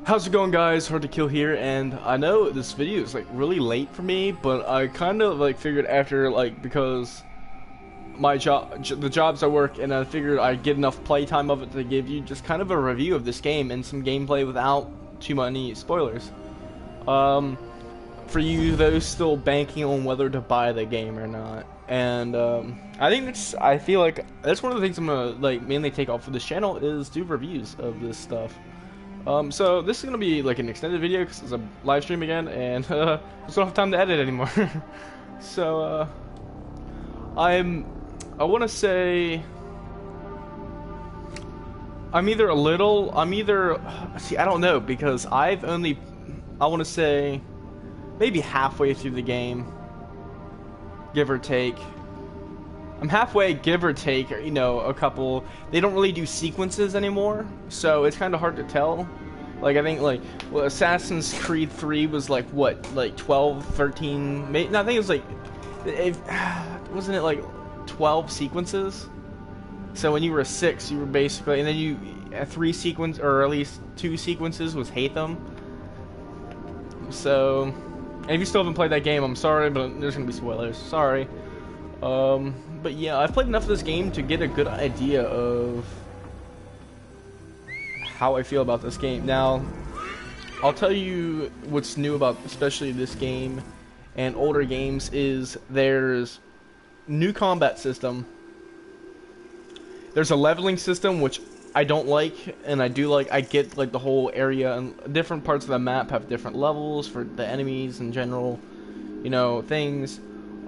How's it going, guys? Hard to Kill here, and I know this video is like really late for me, but I kind of like figured after because my the jobs I work, and I figured I'd get enough playtime of it to give you just kind of a review of this game and some gameplay without too many spoilers. Um, for you those still banking on whether to buy the game or not, and I feel like that's one of the things I'm gonna like mainly take off for this channel is do reviews of this stuff. So this is gonna be like an extended video because it's a live stream again, and just don't have time to edit anymore. So I want to say I'm either see, I don't know, because I want to say maybe halfway through the game, give or take. I'm halfway, give or take, you know, a couple. They don't really do sequences anymore, so it's kind of hard to tell. Like, I think, like, well, Assassin's Creed 3 was, like, what, like, 12, 13, no, I think it was, like, wasn't it, like, 12 sequences? So when you were 6, you were basically, and then you, 3 sequence, or at least 2 sequences was Hatham. So, and if you still haven't played that game, I'm sorry, but there's gonna be spoilers, sorry. But yeah, I've played enough of this game to get a good idea of how I feel about this game. Now, I'll tell you what's new about especially this game and older games is there's new combat system. There's a leveling system, which I don't like, and I do like. I get like the whole area, and different parts of the map have different levels for the enemies in general, you know, things.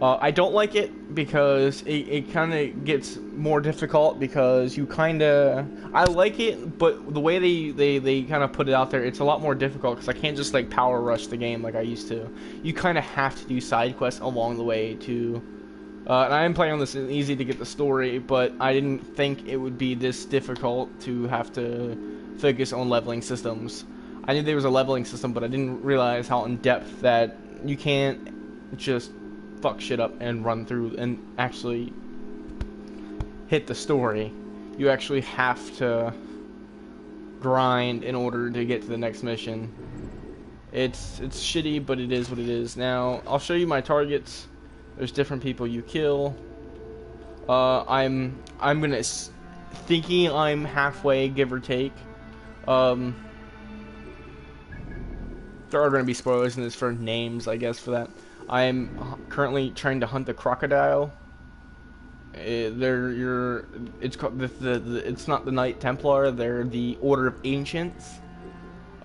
I don't like it because it kind of gets more difficult because you kind of... I like it, but the way they kind of put it out there, it's a lot more difficult because I can't just like power rush the game like I used to. You kind of have to do side quests along the way to... and I am playing on this easy to get the story, but I didn't think it would be this difficult to have to focus on leveling systems. I knew there was a leveling system, but I didn't realize how in-depth that you can't just fuck shit up and run through and actually hit the story. You actually have to grind in order to get to the next mission. It's shitty, but it is what it is. Now, I'll show you my targets. There's different people you kill. I'm gonna thinking I'm halfway, give or take. There are gonna be spoilers in this for names, I guess, for that. I'm currently trying to hunt the crocodile. It's called it's not the Knight Templar. They're the Order of Ancients.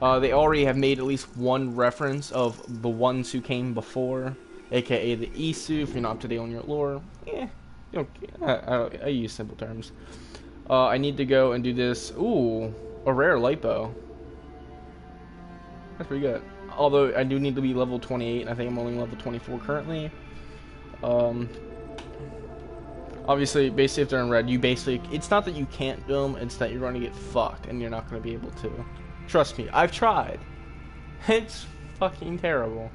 They already have made at least one reference of the ones who came before, aka the Isu. If you're not up to date on your lore, I use simple terms. I need to go and do this. Ooh, a rare lipo. That's pretty good. Although I do need to be level 28, and I think I'm only level 24 currently. Obviously, basically if they're in red, it's not that you can't do them, it's that you're going to get fucked, and you're not going to be able to. Trust me, I've tried. It's fucking terrible.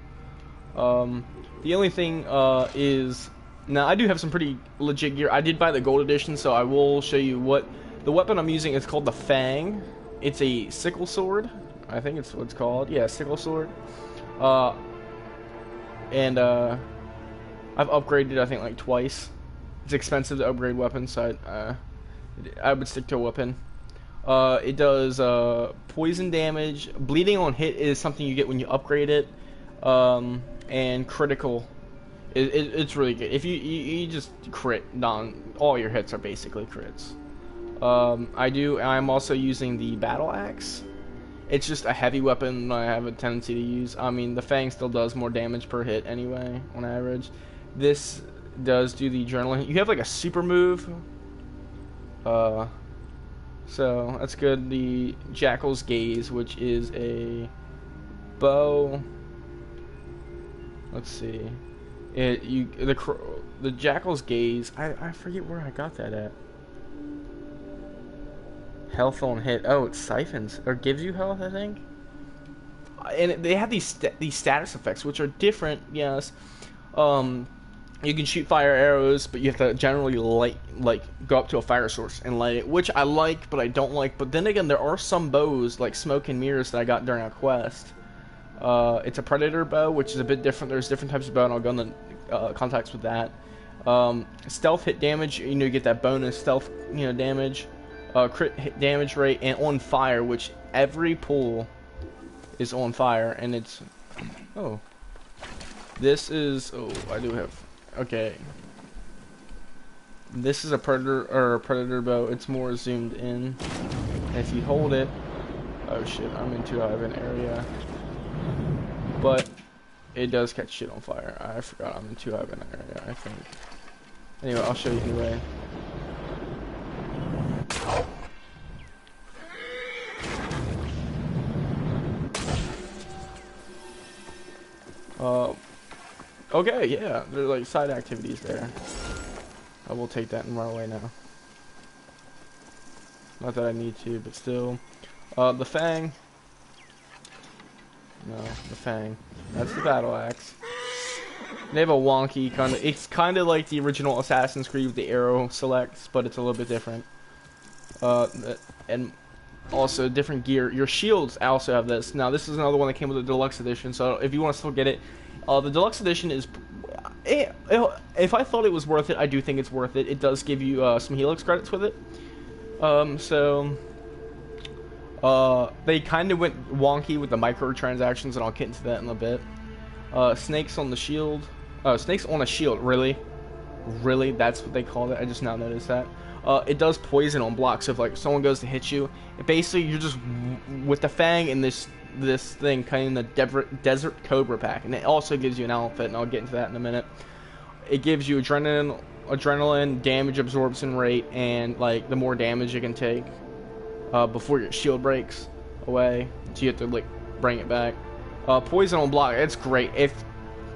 The only thing is, now I do have some pretty legit gear. I did buy the gold edition, so I will show you what the weapon I'm using is called the Fang. It's a sickle sword. I think it's what it's called. Yeah, sickle sword. I've upgraded, I think, like twice. It's expensive to upgrade weapons, so I would stick to a weapon. It does poison damage. Bleeding on hit is something you get when you upgrade it. And critical. It's really good. If you just crit on all your hits are basically crits. I'm also using the battle axe. It's just a heavy weapon I have a tendency to use. I mean, the Fang still does more damage per hit anyway, on average. This does do the adrenaline. You have like a super move. So that's good. The Jackal's Gaze, which is a bow. Let's see. The Jackal's Gaze. I forget where I got that at. Health on hit. Oh, it siphons or gives you health, I think. And they have these status effects, which are different. Yes. You can shoot fire arrows, but you have to generally go up to a fire source and light it, which I like, but I don't like. But then again, there are some bows like smoke and mirrors that I got during a quest. It's a predator bow, which is a bit different. There's different types of bow, and I'll go into context with that. Stealth hit damage, you get that bonus stealth, damage, crit hit damage rate, and on fire, which every pull is on fire, and it's this is I do have. Okay. This is a predator bow. It's more zoomed in. And if you hold it, oh shit, I'm in too high of an area. But it does catch shit on fire. I forgot I'm in too high of an area, I think. Anyway, I'll show you anyway. Okay, yeah, there's like side activities there. I will take that and run away now. Not that I need to, but still. The Fang. No, the Fang. That's the battle axe. They have a wonky kind of. It's kind of like the original Assassin's Creed with the arrow selects, but it's a little bit different. And also different gear. Your shields also have this. Now this is another one that came with the deluxe edition. So if you want to still get it. The deluxe edition is, if I thought it was worth it, I do think it's worth it. It does give you some Helix credits with it. They kind of went wonky with the microtransactions, and I'll get into that in a bit. Snakes on the shield. Snakes on a shield, really? Really? That's what they called it? I just now noticed that. It does poison on blocks, so if like someone goes to hit you, basically you're just, with the Fang and this thing kind of the Desert Cobra pack, and it also gives you an outfit, and I'll get into that in a minute. It gives you adrenaline, damage absorption rate, and like the more damage you can take before your shield breaks away, so you have to like bring it back. Poison on block, it's great.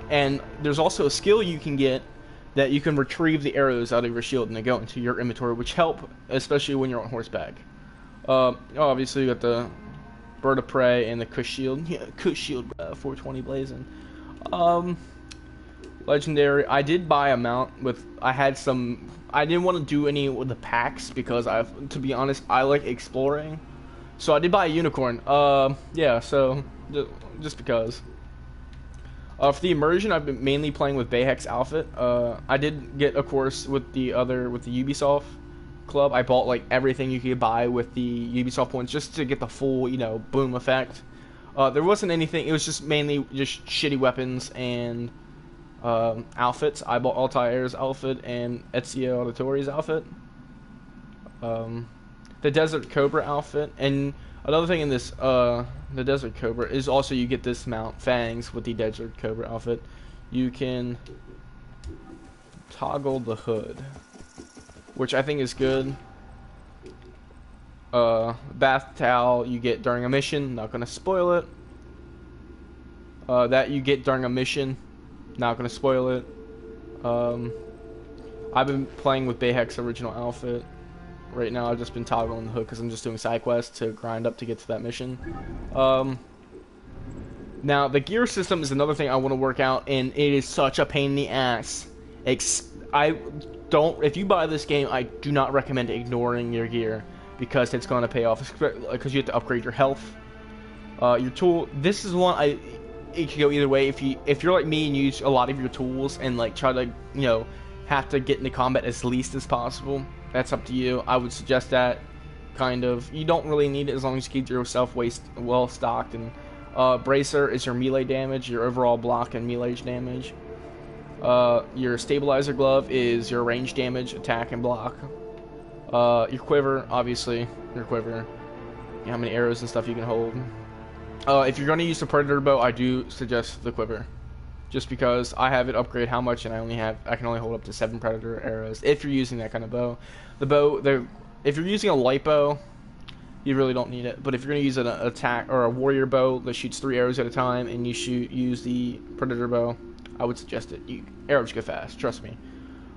And there's also a skill you can get that you can retrieve the arrows out of your shield and they go into your inventory, which help especially when you're on horseback. Obviously you got the Bird of Prey and the Kush Shield. Yeah, Kush Shield 420 blazing. Legendary. I did buy a mount with. I had some. I didn't want to do any with the packs because to be honest, I like exploring. So I did buy a unicorn. Yeah. So just because. For the immersion, I've been mainly playing with Bayhek's outfit. I did get, of course, with the Ubisoft Club. I bought like everything you could buy with the Ubisoft points just to get the full, boom effect. There wasn't anything. It was just mainly just shitty weapons and outfits. I bought Altair's outfit and Ezio Auditore's outfit. The Desert Cobra outfit, and another thing in this, the Desert Cobra is also you get this mount, Fangs, with the Desert Cobra outfit. You can toggle the hood, which I think is good. Bath towel you get during a mission, not gonna spoil it. That you get during a mission, not gonna spoil it. I've been playing with Bayhek's original outfit. Right now I've just been toggling the hood because I'm just doing side quests to grind up to get to that mission. Now the gear system is another thing I want to work out, and it is such a pain in the ass. If you buy this game, I do not recommend ignoring your gear because it's going to pay off, because you have to upgrade your health, your tool. This is one it could go either way. If you're like me and use a lot of your tools and like try to have to get into combat as least as possible, that's up to you. I would suggest that kind of. You don't really need it as long as you keep yourself well stocked. And bracer is your melee damage, your overall block and melee damage. Your stabilizer glove is your range damage, attack and block. Your quiver, obviously, how many arrows and stuff you can hold. If you're going to use the Predator bow, I do suggest the quiver, just because I have it upgrade how much, and I can only hold up to 7 Predator arrows if you're using that kind of bow. If you're using a light bow, you really don't need it. But if you're going to use an attack or a warrior bow that shoots 3 arrows at a time, and you use the Predator bow, I would suggest it. Arrows go fast, trust me.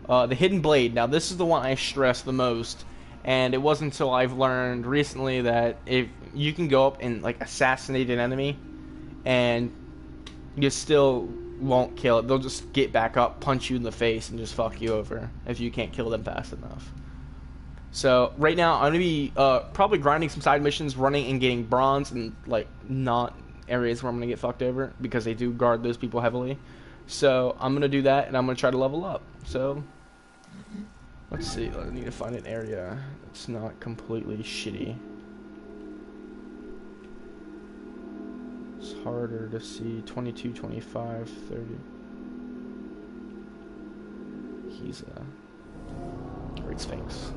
The Hidden Blade. Now this is the one I stress the most, and it wasn't until I've learned recently that if you can go up and like assassinate an enemy, and you still won't kill it. They'll just get back up, punch you in the face, and just fuck you over if you can't kill them fast enough. So right now I'm gonna be probably grinding some side missions, running and getting bronze, and like not areas where I'm gonna get fucked over because they do guard those people heavily. So I'm gonna do that, and I'm gonna try to level up. So let's see. I need to find an area that's not completely shitty. It's harder to see. 22, 25, 30. He's a Great Sphinx.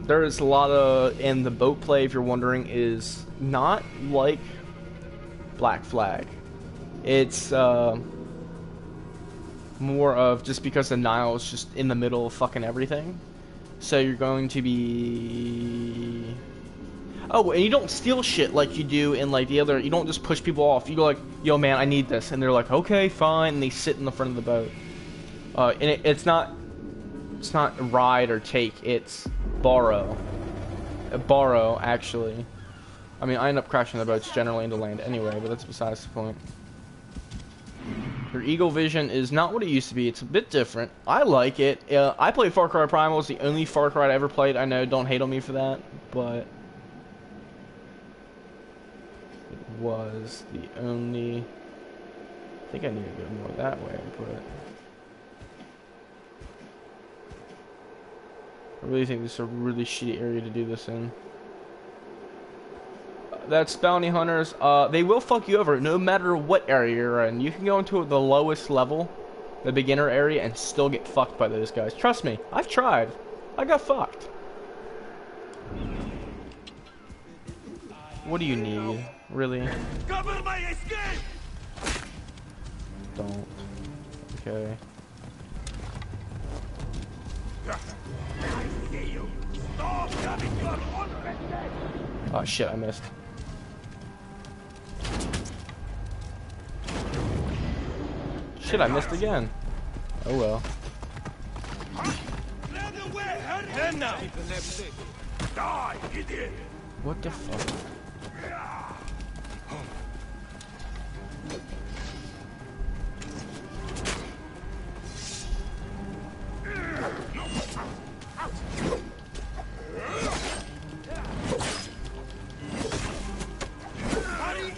There is a lot of, and the boat play, if you're wondering, is not like Black Flag. It's more of just because the Nile is just in the middle of fucking everything. So you're going to be... Oh, and you don't steal shit like you do in like the other. You don't just push people off. You go like, "Yo, man, I need this," and they're like, "Okay, fine," and they sit in the front of the boat. And it's not ride or take. It's borrow. Borrow, actually. I mean, I end up crashing the boats generally into land anyway, but that's besides the point. Your Eagle Vision is not what it used to be. It's a bit different. I like it. I played Far Cry Primal. It's the only Far Cry I ever played. I know, don't hate on me for that, but it was the only... I think I need to go more that way, but... I really think this is a really shitty area to do this in. That's bounty hunters. They will fuck you over no matter what area you're in. You can go into the lowest level, the beginner area, and still get fucked by those guys. Trust me, I've tried. I got fucked. What do you need? Really? Cover my escape! Don't. Okay. Oh shit, I missed. Shit, I missed again. Oh well. What the fuck?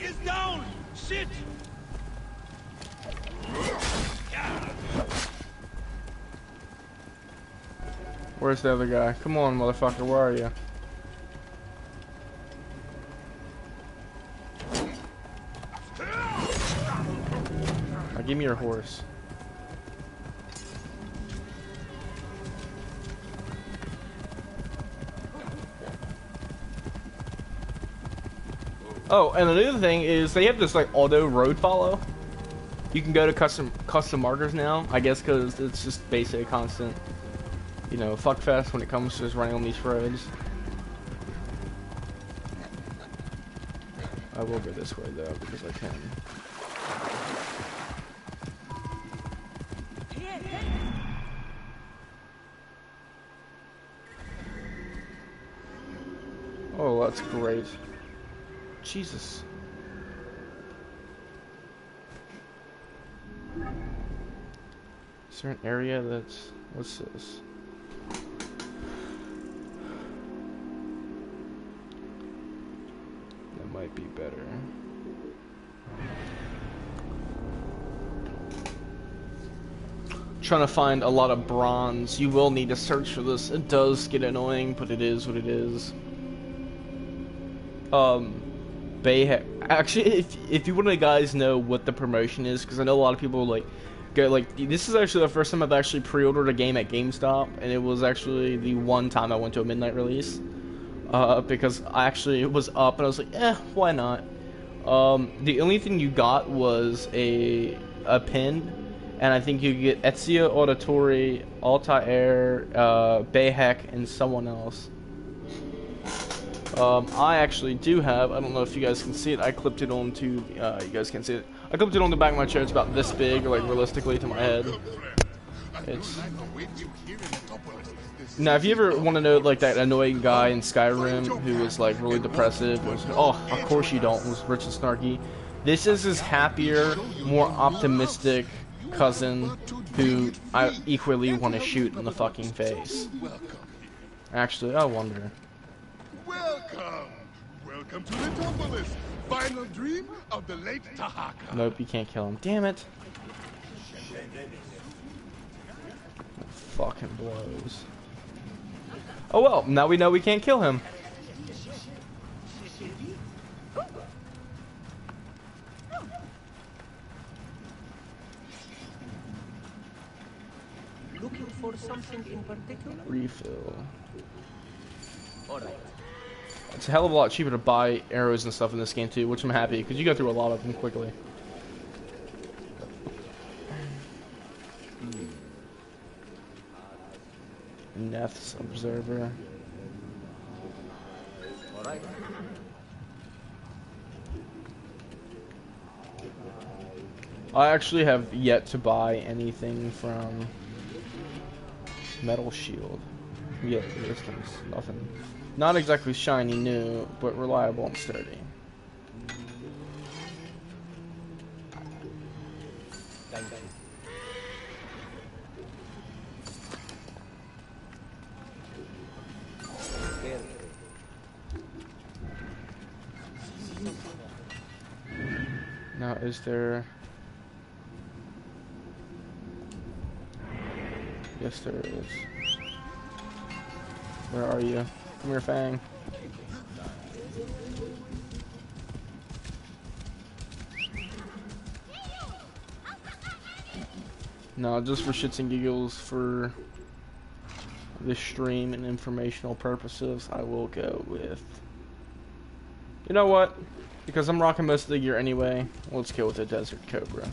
Is down! Shit! Where's the other guy? Come on, motherfucker, where are you? Now give me your horse. Oh, and another thing is they have this like auto road follow. You can go to custom markers now, I guess, because it's just basically a constant, you know, fuckfest when it comes to just running on these roads. I will go this way though because I can. Oh, that's great. Jesus. Is there an area that's... What's this? That might be better. Trying to find a lot of bronze. You will need to search for this. It does get annoying, but it is what it is. Actually, if you want to guys know what the promotion is, because I know a lot of people like go like, this is actually the first time I've actually pre-ordered a game at GameStop, and it was actually the one time I went to a midnight release, because I actually was up and I was like, why not? The only thing you got was a pin, and I think you get Ezio Auditore, Altair, Bayhek, and someone else. I actually do have, I don't know if you guys can see it, I clipped it onto, you guys can't see it, I clipped it on the back of my chair. It's about this big, like realistically to my head. It's... Now, if you ever want to know, like, that annoying guy in Skyrim who was, like, really depressive, was, oh, of course you don't, was rich and snarky. This is his happier, more optimistic cousin who I equally want to shoot in the fucking face. Actually, I wonder. Welcome! Welcome to Litopolis, final dream of the late Tahaka. Nope, you can't kill him. Damn it. Fucking blows. Oh well, now we know we can't kill him. Looking for something in particular? Refill. Alright. It's a hell of a lot cheaper to buy arrows and stuff in this game too, which I'm happy because you go through a lot of them quickly. Neth's Observer. Alright. I actually have yet to buy anything from Metal Shield. Yeah, this one's nothing. Not exactly shiny new, but reliable and sturdy. Now, is there... Yes, there is. Where are you? Come here, Fang. No, just for shits and giggles, for this stream and informational purposes, I will go with... You know what? Because I'm rocking most of the gear anyway, let's go with the Desert Cobra.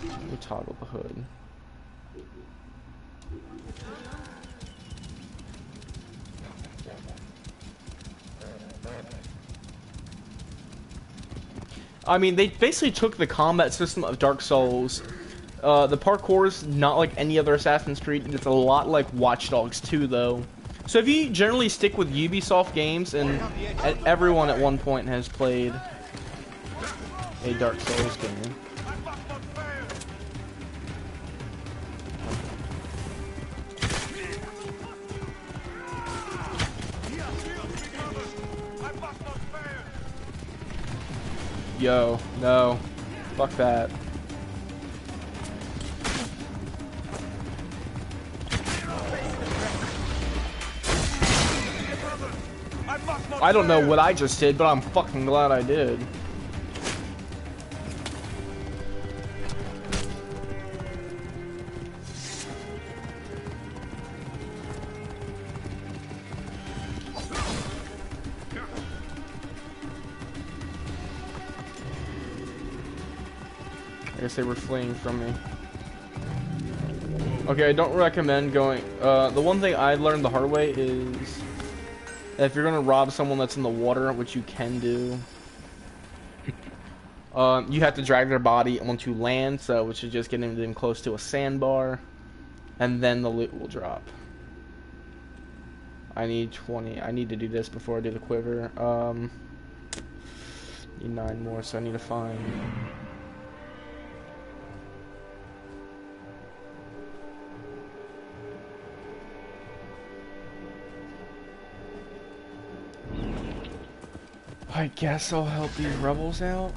We toggle the hood. I mean, they basically took the combat system of Dark Souls. The parkour is not like any other Assassin's Creed. It's a lot like Watch Dogs 2, though. So if you generally stick with Ubisoft games, and everyone at one point has played a Dark Souls game. Yo, no. Fuck that. I don't know what I just did, but I'm fucking glad I did. I guess they were fleeing from me. Okay, I don't recommend going... the one thing I learned the hard way is... if you're gonna rob someone that's in the water, which you can do, you have to drag their body onto land, so which is just getting them close to a sandbar, and then the loot will drop. I need 20. I need to do this before I do the quiver. Need 9 more, so I need to find. I guess I'll help these rebels out.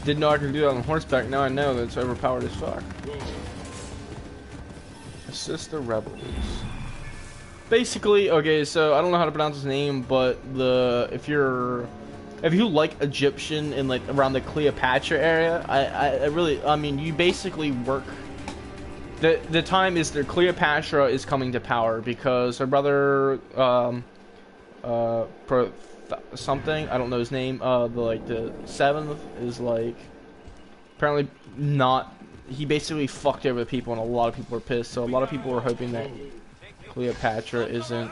Didn't know I could do that on horseback. Now I know that it's overpowered as fuck. Assist the rebels. Basically, okay, so I don't know how to pronounce his name, but if you like Egyptian and like around the Cleopatra area, I mean, you basically work. The time is that Cleopatra is coming to power because her brother, something, I don't know his name, the 7th is like apparently not. He basically fucked over the people, and a lot of people were pissed. So a lot of people were hoping that Cleopatra isn't.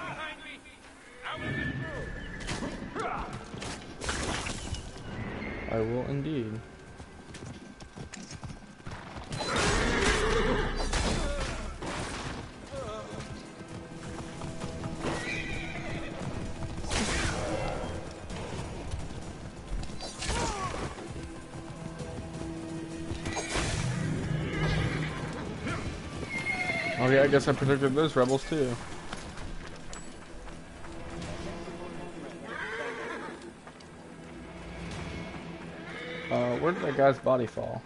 I will indeed. Okay, I guess I protected those rebels too. Where did that guy's body fall?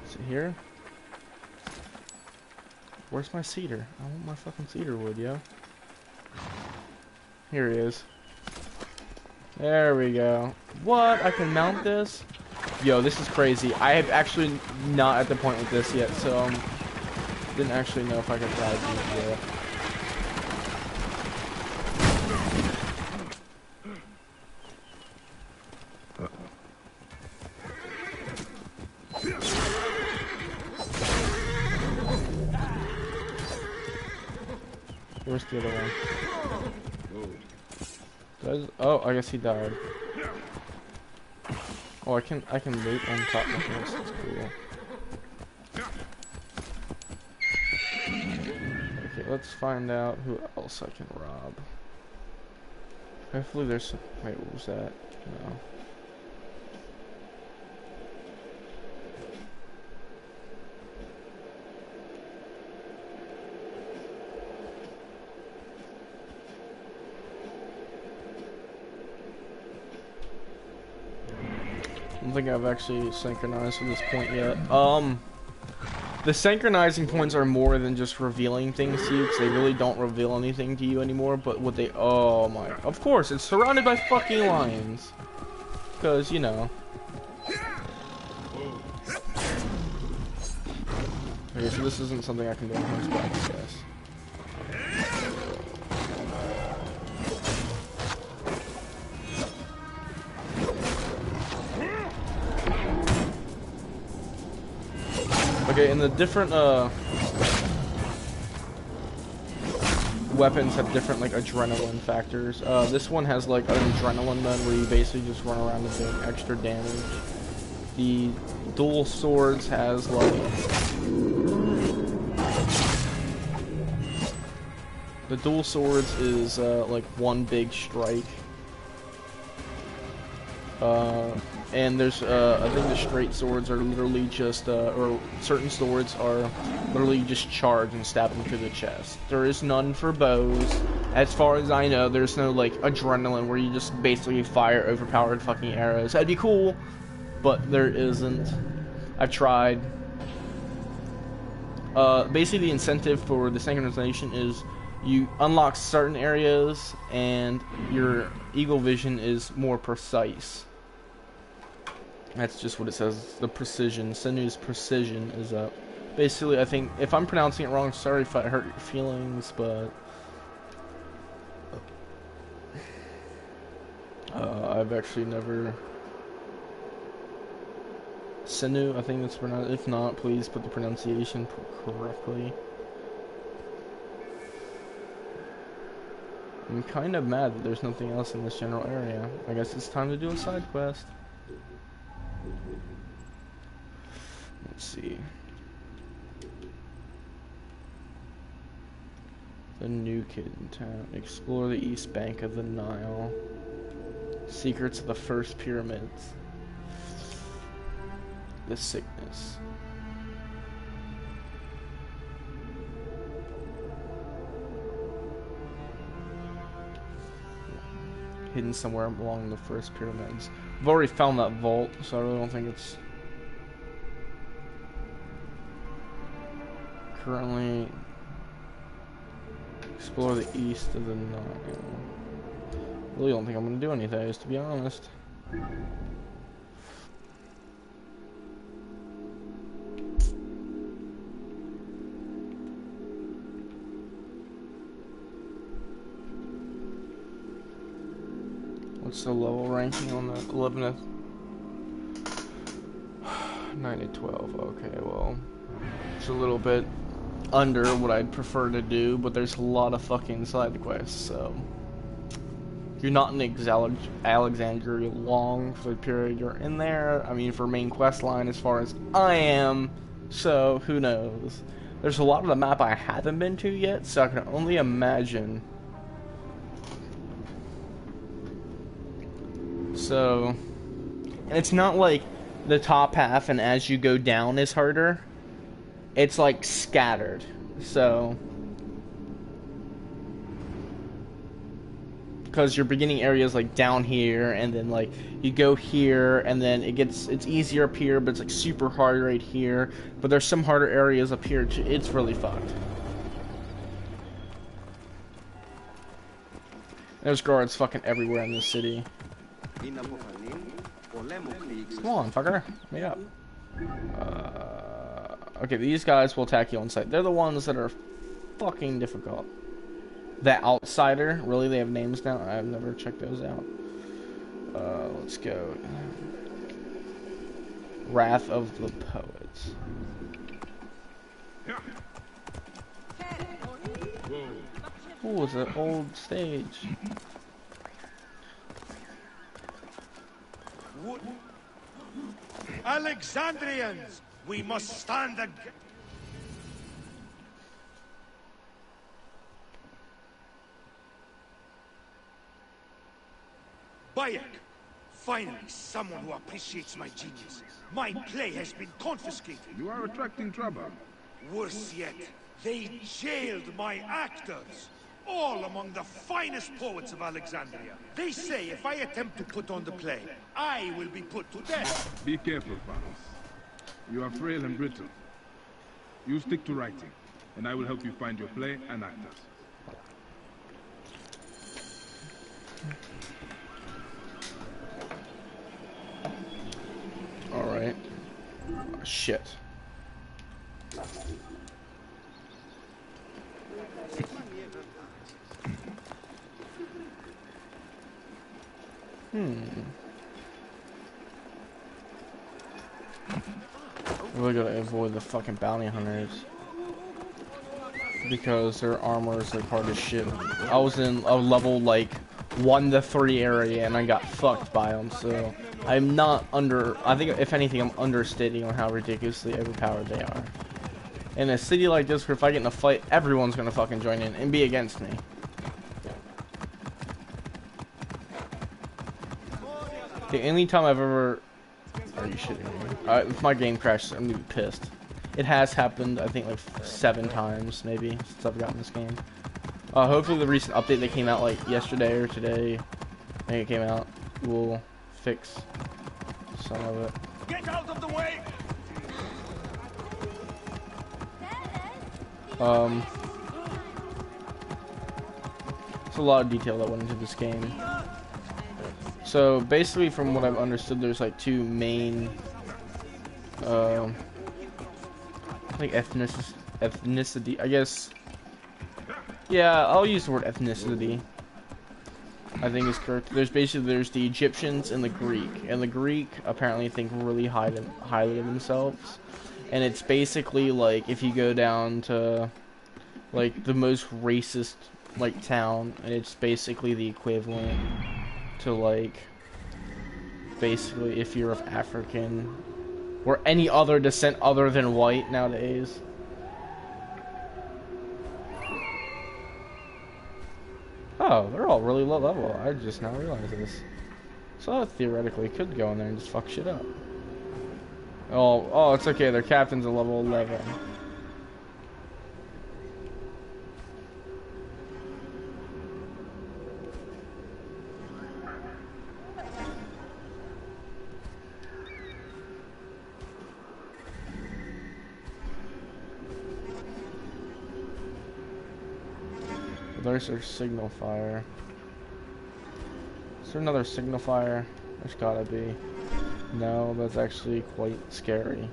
Is it here? Where's my cedar? I want my fucking cedar wood, yo. Here he is. There we go. What? I can mount this? Yo, this is crazy. I have actually not at the point with this yet, so didn't actually know if I could ride these yet. Where's the other one? Oh, I guess he died. Oh, I can loot on top of this. That's cool. Okay, let's find out who else I can rob. Hopefully there's some. Wait, what was that? No. I don't think I've actually synchronized at this point yet. The synchronizing points are more than just revealing things to you, because they really don't reveal anything to you anymore, but what they... Oh my... Of course, it's surrounded by fucking lions. Because, you know. Okay, so this isn't something I can do on horseback, I guess. Okay, and the different weapons have different like adrenaline factors. This one has like an adrenaline gun where you basically just run around and doing extra damage. The dual swords has like like one big strike. And there's, I think the straight swords are literally just, or certain swords are literally just charge and stab them through the chest. There is none for bows. As far as I know, there's no, like, adrenaline where you just basically fire overpowered fucking arrows. That'd be cool, but there isn't. I've tried. Basically the incentive for the synchronization is you unlock certain areas and your eagle vision is more precise. That's just what it says. The precision. Sinu's precision is up. Basically, I think, if I'm pronouncing it wrong, sorry if I hurt your feelings, but... I've actually never... Sinu, I think that's pronounced. If not, please put the pronunciation correctly. I'm kind of mad that there's nothing else in this general area. I guess it's time to do a side quest. Let's see. The new kid in town. Explore the east bank of the Nile. Secrets of the first pyramids. The sickness. Hidden somewhere along the first pyramids. I've already found that vault, so I really don't think it's currently. Explore the east of the Nile. Really don't think I'm gonna do anything, to be honest. What's the level ranking on the 11th? 9 to 12. Okay, well, it's a little bit under what I'd prefer to do, but there's a lot of fucking side quests, so if you're not in Alexandria long for the period you're in there, I mean, for main quest line as far as I am, so who knows. There's a lot of the map I haven't been to yet, so I can only imagine. So, and it's not like the top half and as you go down is harder. It's like scattered. So, because your beginning area is like down here, and then like you go here, and then it's easier up here, but it's like super hard right here. But there's some harder areas up here too. It's really fucked. There's guards fucking everywhere in this city. Come on, fucker. Meet up. Okay, these guys will attack you on sight. They're the ones that are fucking difficult. The Outsider. Really, they have names now? I've never checked those out. Let's go. Wrath of the Poets. Ooh, it's an old stage. Alexandrians, we must stand against. Bayek, finally someone who appreciates my genius. My play has been confiscated. You are attracting trouble. Worse yet, they jailed my actors. All among the finest poets of Alexandria. They say if I attempt to put on the play, I will be put to death. Be careful, Faros. You are frail and brittle. You stick to writing, and I will help you find your play and actors. Alright. Oh, shit. We gotta avoid the fucking bounty hunters because their armor is like hard as shit. I was in a level like 1 to 3 area and I got fucked by them, so I'm not I think if anything I'm understating on how ridiculously overpowered they are. In a city like this where if I get in a fight, everyone's gonna fucking join in and be against me. The only time I've ever... Are you shitting me? If my game crashes, I'm gonna be pissed. It has happened, I think, like 7 times, maybe, since I've gotten this game. Hopefully the recent update that came out, like, yesterday or today, I think it came out, will fix some of it. Get out of the way! It's a lot of detail that went into this game. So basically, from what I've understood, there's like 2 main, like ethnicity. I guess. Yeah, I'll use the word ethnicity. I think is correct. There's the Egyptians and the Greek, and the Greek apparently think really highly of themselves, and it's basically like if you go down to like the most racist like town, and it's basically the equivalent to like basically if you're of African or any other descent other than white nowadays. Oh, they're all really low level. I just now realized this. So I theoretically could go in there and just fuck shit up. Oh, it's okay. Their captain's a level 11. There's our signal fire. Is there another signal fire? There's gotta be. No, that's actually quite scary.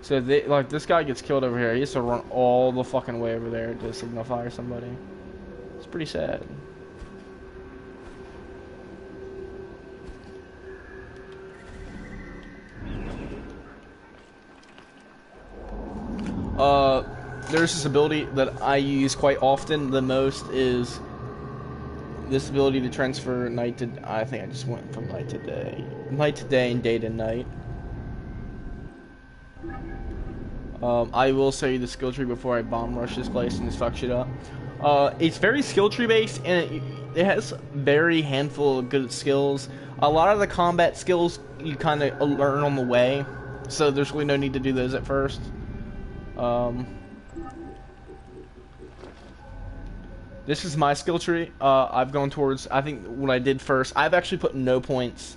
So they, like, this guy gets killed over here. He has to run all the fucking way over there to signal fire somebody. It's pretty sad. there's this ability that I use quite often. The most is this ability to transfer night to. I think I just went from night to day, and day to night. I will say the skill tree before I bomb rush this place and just fuck shit up. It's very skill tree based, and it has very handful of good skills. A lot of the combat skills you kind of learn on the way, so there's really no need to do those at first. This is my skill tree. I've gone towards, I think what I did first, I've actually put no points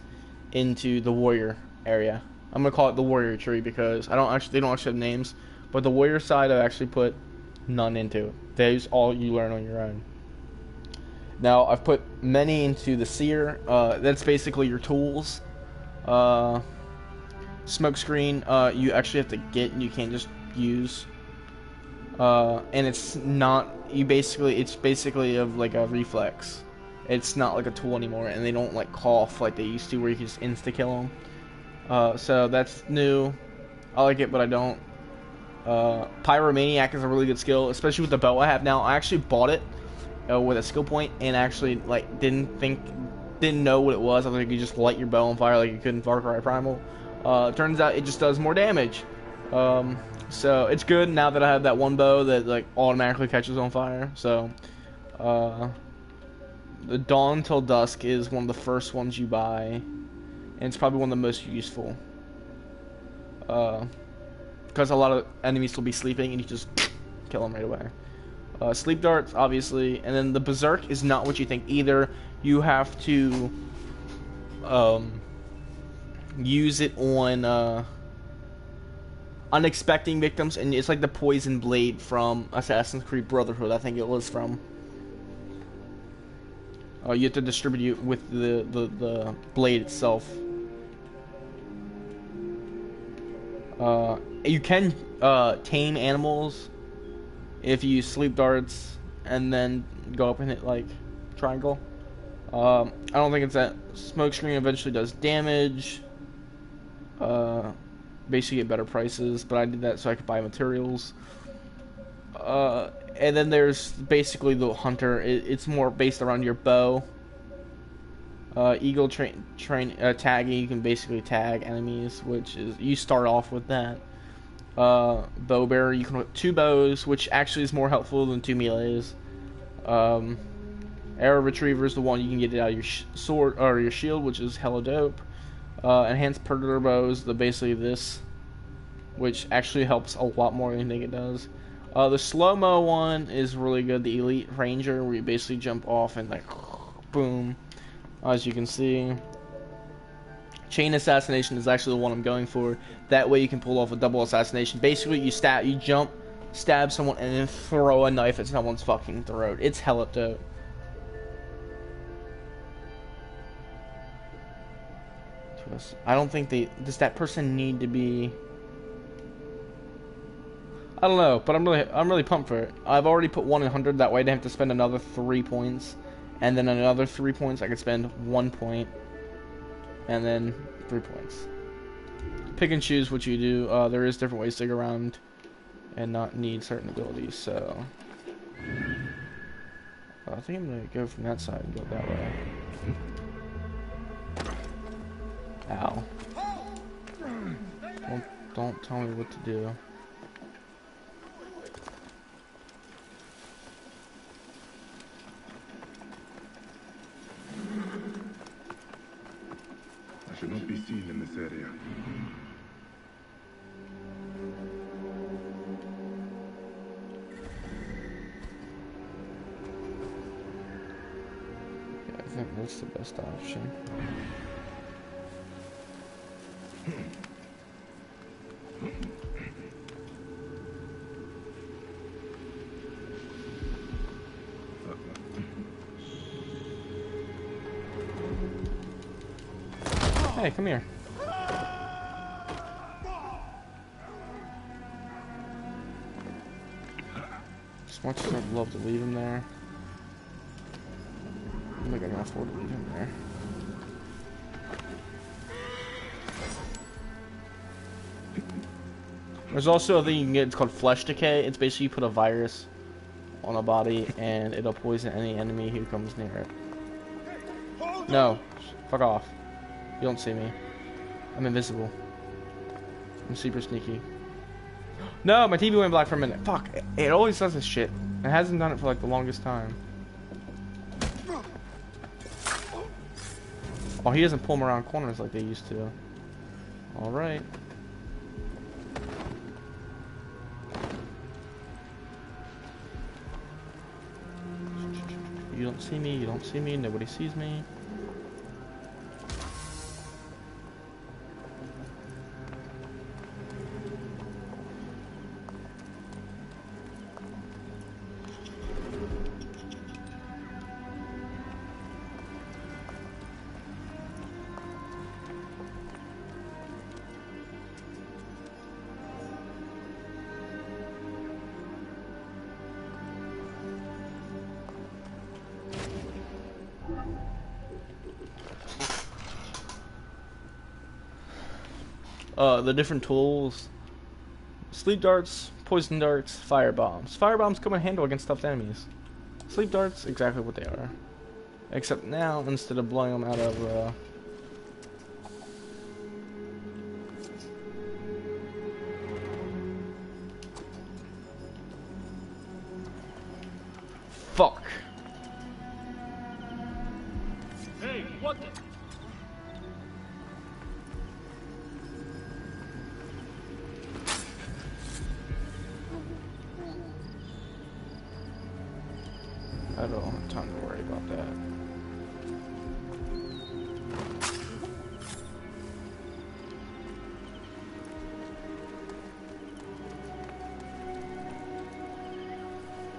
into the warrior area. I'm gonna call it the warrior tree because they don't actually have names, but the warrior side I've actually put none into. Those all you learn on your own. Now I've put many into the seer. That's basically your tools. Smoke screen, you actually have to get, and you can't just use. And it's not, it's basically of like a reflex. It's not like a tool anymore, and they don't like cough like they used to where you can just insta-kill them. So that's new. I like it, but I don't. Pyromaniac is a really good skill, especially with the bow I have now. I actually bought it with a skill point, and actually like didn't know what it was. I think you just light your bow on fire like you could in Far Cry Primal. Turns out it just does more damage. So it's good now that I have that one bow that like automatically catches on fire. So the Dawn Till Dusk is one of the first ones you buy, and it's probably one of the most useful. Because a lot of enemies will be sleeping and you just kill them right away. Sleep darts, obviously, and then the Berserk is not what you think either. You have to use it on unexpected victims, and it's like the poison blade from Assassin's Creed Brotherhood, I think it was from. You have to distribute with the blade itself. You can tame animals if you use sleep darts and then go up and hit like triangle. I don't think it's that. Smoke screen eventually does damage. Basically get better prices, but I did that so I could buy materials. And then there's basically the hunter. It's more based around your bow. Eagle tagging, you can basically tag enemies, which is, you start off with that. Bow bearer, you can put 2 bows, which actually is more helpful than 2 melees. Arrow retriever is the one you can get it out of your sword or your shield, which is hella dope. Enhanced predator bows, basically this, which actually helps a lot more than you think it does. The slow-mo one is really good, the elite ranger, where you basically jump off and like boom. As you can see, chain assassination is actually the one I'm going for. That way you can pull off a double assassination. Basically, you jump, stab someone, and then throw a knife at someone's fucking throat. It's hella dope. I don't think does that person need to be? I don't know, but I'm really pumped for it. I've already put 100. That way I didn't have to spend another 3 points. And then another 3 points, I could spend 1 point, and then 3 points. Pick and choose what you do. There is different ways to go around and not need certain abilities, so I think I'm gonna go from that side and go that way. Ow. Don't tell me what to do. I should not be seen in this area. Yeah, I think that's the best option. Hey, come here. As much as I'd love to leave him there, I don't think I can afford to leave him there. There's also a thing you can get, it's called Flesh Decay. It's basically you put a virus on a body and it'll poison any enemy who comes near it. No, fuck off. You don't see me. I'm invisible. I'm super sneaky. No, my TV went black for a minute. Fuck, it always does this shit. It hasn't done it for like the longest time. Oh, he doesn't pull them around corners like they used to. Alright. You don't see me, you don't see me, nobody sees me. The different tools: sleep darts, poison darts, fire bombs. Fire bombs come in handy against stuffed enemies. Sleep darts, exactly what they are. Except now, instead of blowing them out of fuck. Hey, what the? I don't have time to worry about that.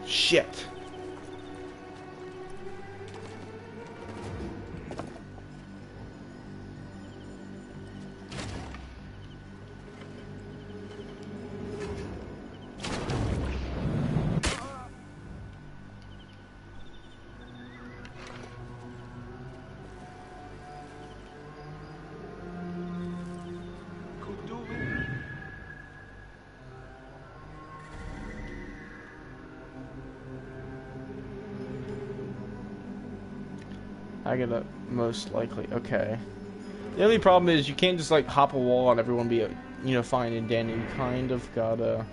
Shit. I get it, most likely. Okay. The only problem is you can't just like hop a wall and everyone be, fine and dandy. You kind of gotta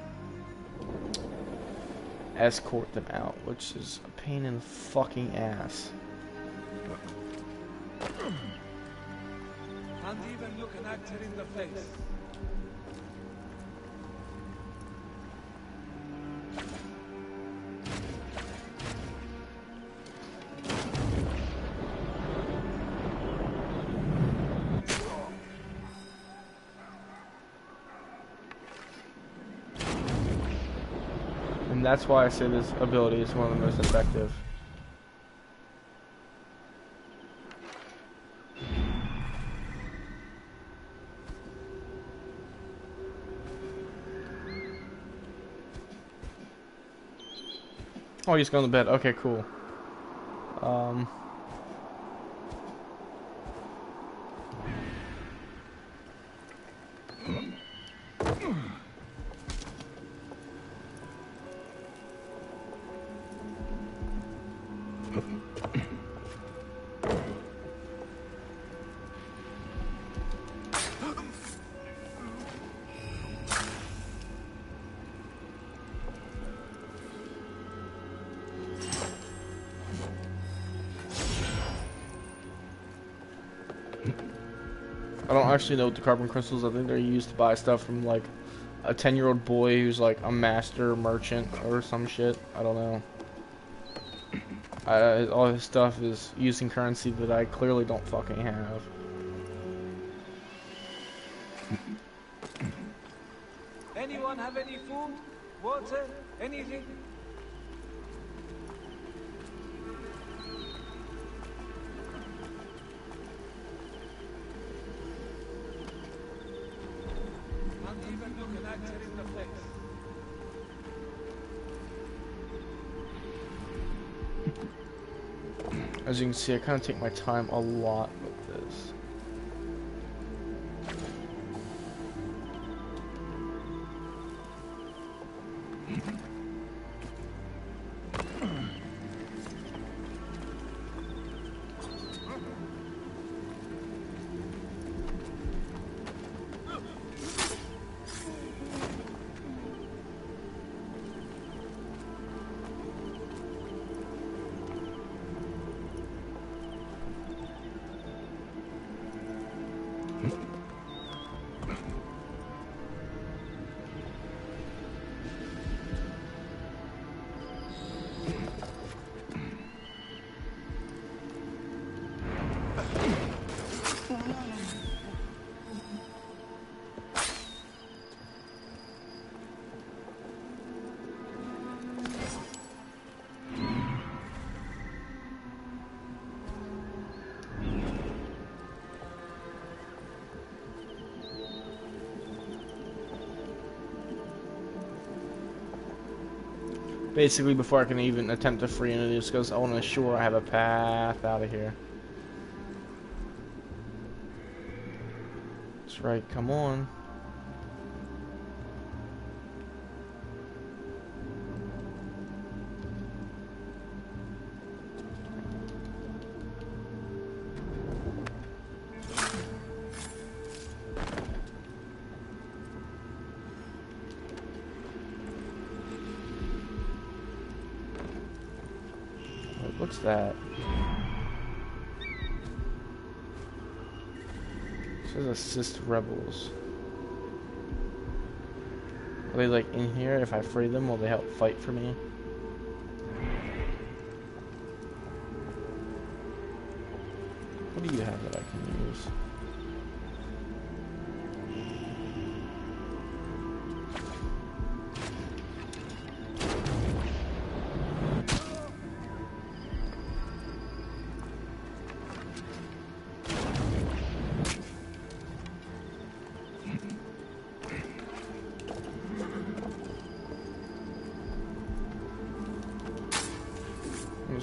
escort them out, which is a pain in the fucking ass. And even look an actor in the face. And that's why I say this ability is one of the most effective. Oh, he's going to bed. Okay, cool. I don't actually know what the carbon crystals. I think they're used to buy stuff from like a 10-year-old boy who's like a master merchant or some shit. I don't know. All his stuff is using currency that I clearly don't fucking have. Anyone have any food? Water? Anything? And even look an actor in the face. As you can see, I kind of take my time a lot with this. Basically, before I can even attempt to free any of these, because I want to ensure I have a path out of here. That's right, come on. What's that? It says assist rebels. Are they like in here? If I free them, will they help fight for me? What do you have that I can use?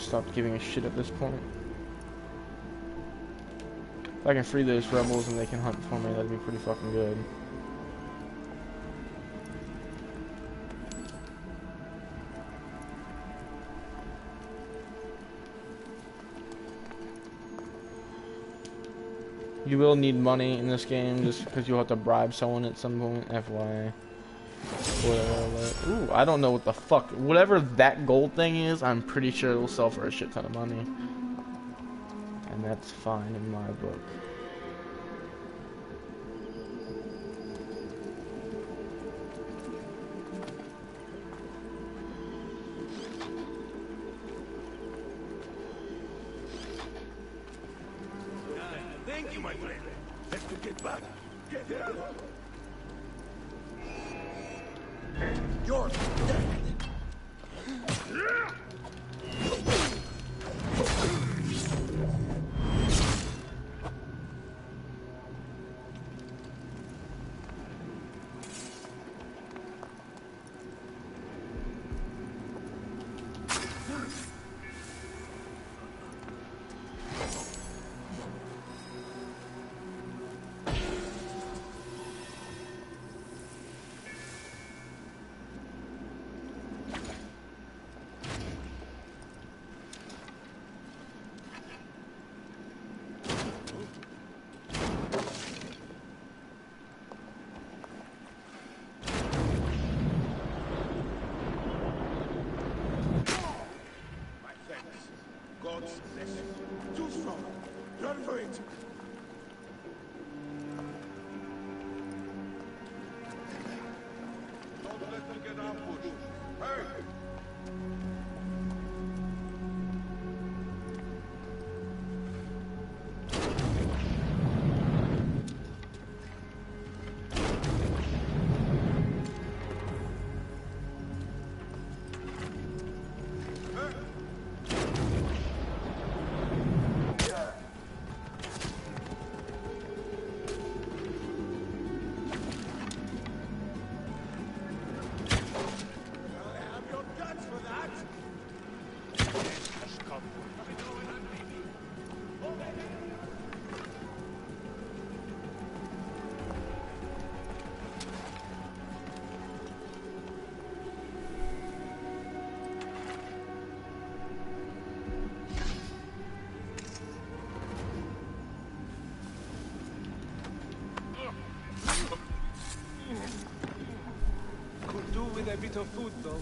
Stop giving a shit at this point. If I can free those rebels and they can hunt for me, that'd be pretty fucking good. You will need money in this game just because you'll have to bribe someone at some point, FYI. Ooh, I don't know what the fuck. Whatever that gold thing is, I'm pretty sure it'll sell for a shit ton of money. And that's fine in my book. Thank you, my friend. Let's get back. Get out. You're dead. God's blessing. Too strong. Run for it. Don't let them get ambushed. Hurry! Could do with a bit of food, though.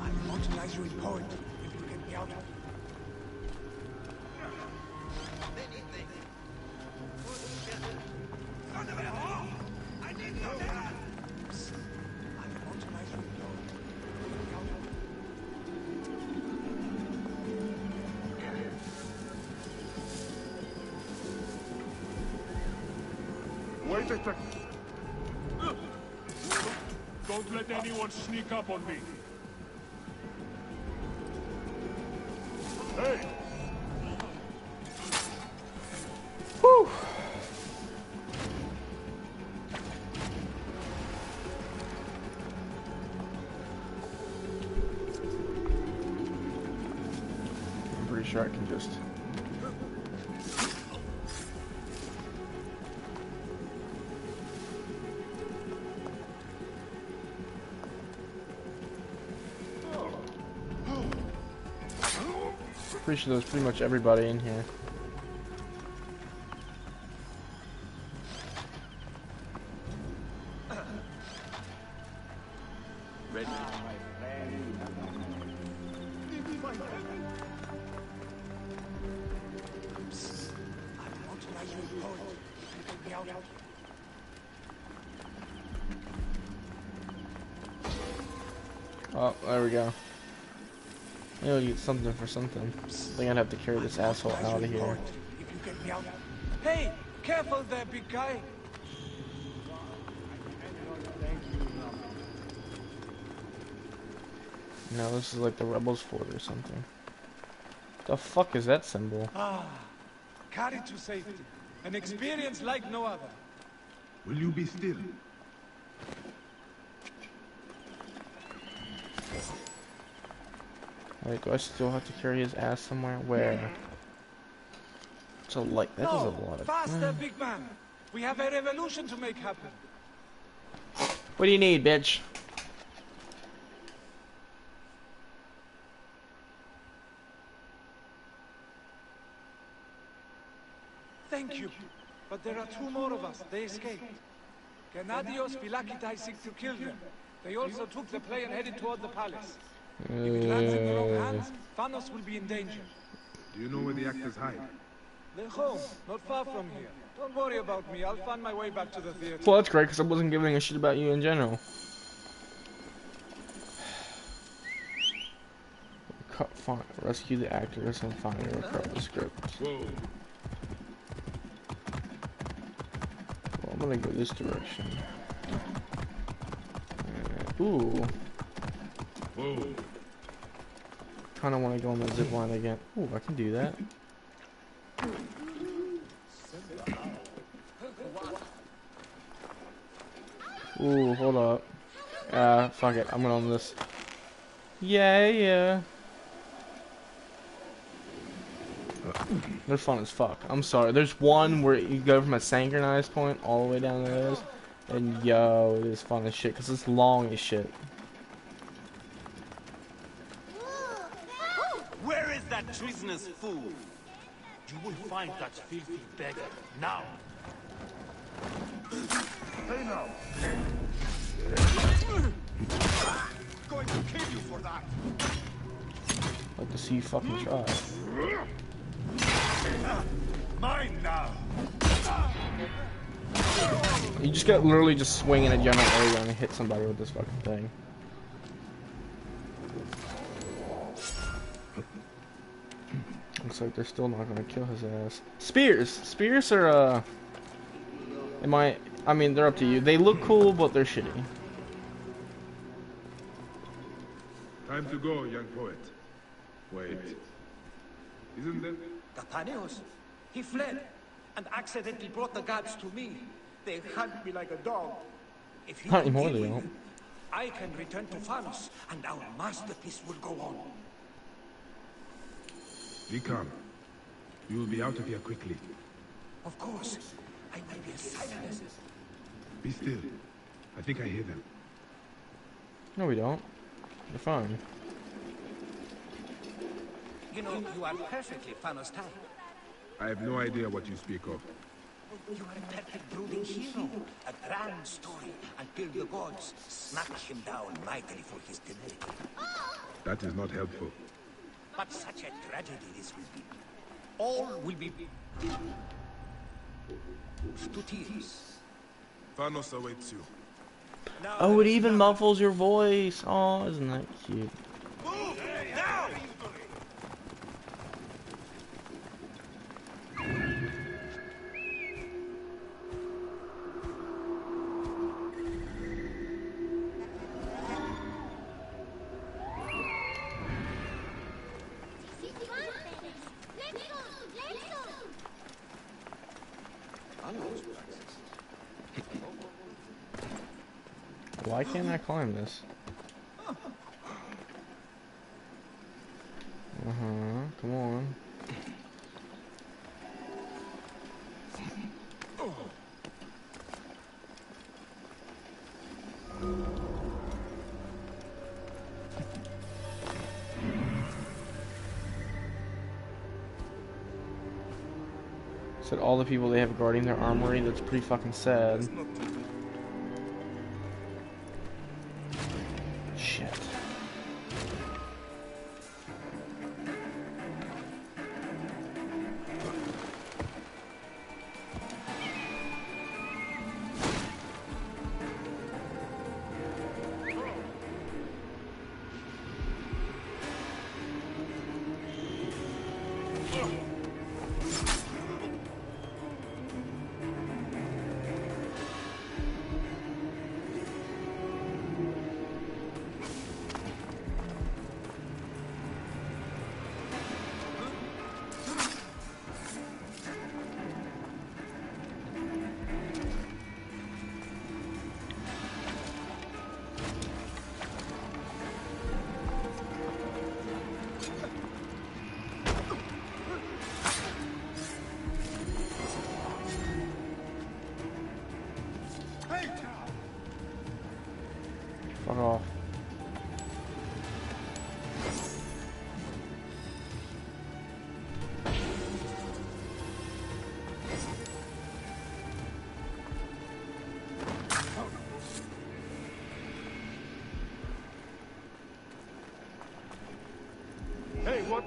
I'm an Automizer's poet. If you get me out. I need no dad! I'm an Automizer's poet. Wait a second. Don't let anyone sneak up on me. Hey! sure I can just. Pretty sure there's pretty much everybody in here. Ready. Oh, there we go. I'll get something for something. I think I'd have to carry this asshole out of here. If you get me out, Hey, careful there, big guy. No, this is like the Rebels Fort or something. The fuck is that symbol? Carried to safety. An experience like no other. Will you be still? Wait, do I still have to carry his ass somewhere? Where? It's a light. That is a lot of. Faster, big man. We have a revolution to make happen. What do you need, bitch? Thank you. But there are two more of us. They escaped. Gennadios Phylakitai seek to kill them. They also took the play and headed toward the palace. If it lands in the wrong hands, Thanos will be in danger. Do you know where the actors hide? They're home, not far from here. Don't worry about me. I'll find my way back to the theater. Well, that's great because I wasn't giving a shit about you in general. Rescue the actors and find and recover the script. Whoa. Well, I'm gonna go this direction. Ooh. Whoa. Kind of want to go on the zip line again. Ooh, I can do that. Ooh, hold up. Fuck it. I'm going on this. Yeah. They're fun as fuck. I'm sorry. There's one where you go from a synchronized point all the way down to those. And yo, it is fun as shit because it's long as shit. where is that treasonous fool? You will find that filthy beggar now. Hey now. Going to kill you for that. Like to see you fucking try. Mine now. You just got literally just swing in a general area and hit somebody with this fucking thing. Looks like they're still not gonna kill his ass. Spears! Spears are, I mean, they're up to you. They look cool, but they're shitty. Time to go, young poet. Wait. Isn't that... Nathanios, he fled and accidentally brought the gods to me. They hunt me like a dog. If you Not can anymore, deal they with don't. them, I can return to Phanos, and our masterpiece will go on. Be calm. You will be out of here quickly. Of course, I will be as silent as... Be still. I think I hear them. No, we don't. You're fine. You know, you are perfectly Thanos type. I have no idea what you speak of. You are a perfect brooding hero. A grand story until the gods snatch him down mightily for his temerity. That is not helpful. But such a tragedy this will be. All will be... to tears. Thanos awaits you. Oh, it even muffles your voice. Oh, isn't that cute? Move! Now! Why can't I climb this? Uh-huh. Come on. Said all the people they have guarding their armory. That's pretty fucking sad. Shit. Fuck off. Hey, what?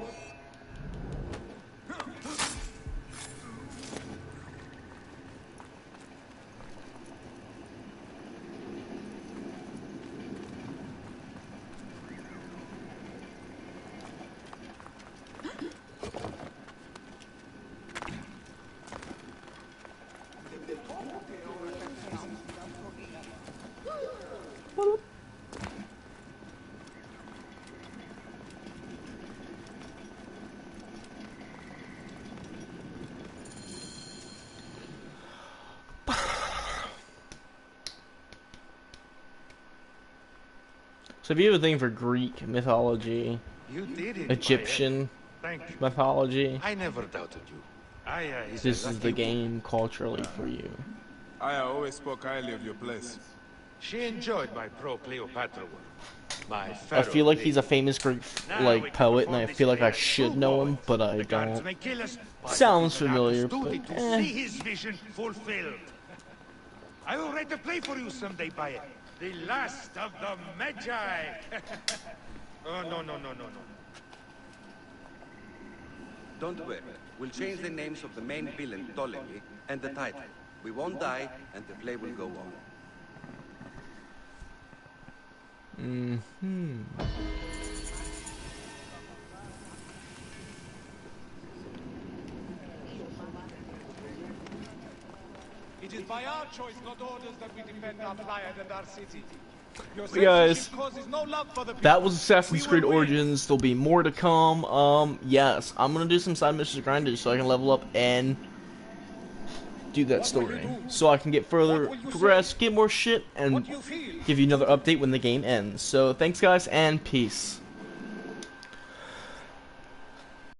So if you have a thing for Greek mythology, You did it, Egyptian Thank you. mythology, I never doubted you. Aya is this a is the lucky game culturally for you. I always spoke highly of your place. woman. She enjoyed my pro-Cleopatra work. My I pharaoh feel like did. he's a famous Greek Now we like can poet, and perform I this feel like I play as should true know him, boys. but I The guards don't. may kill us, but Sounds it is an familiar, artist's duty but, to see his vision fulfilled. I will write a play for you someday, Bayek. The last of the Magi. Oh, no. Don't worry. We'll change the names of the main villain, Ptolemy, and the title. We won't die, and the play will go on. It is by our choice, not orders, that we defend our playa and our city. Your Guys, censorship causes no love for the people. that was Assassin's We Creed will win. Origins. There'll be more to come. Yes, I'm gonna do some side missions grinded so I can level up and do that story, so I can get further progress, get more shit, and What do you feel? give you another update when the game ends. So thanks guys, and peace.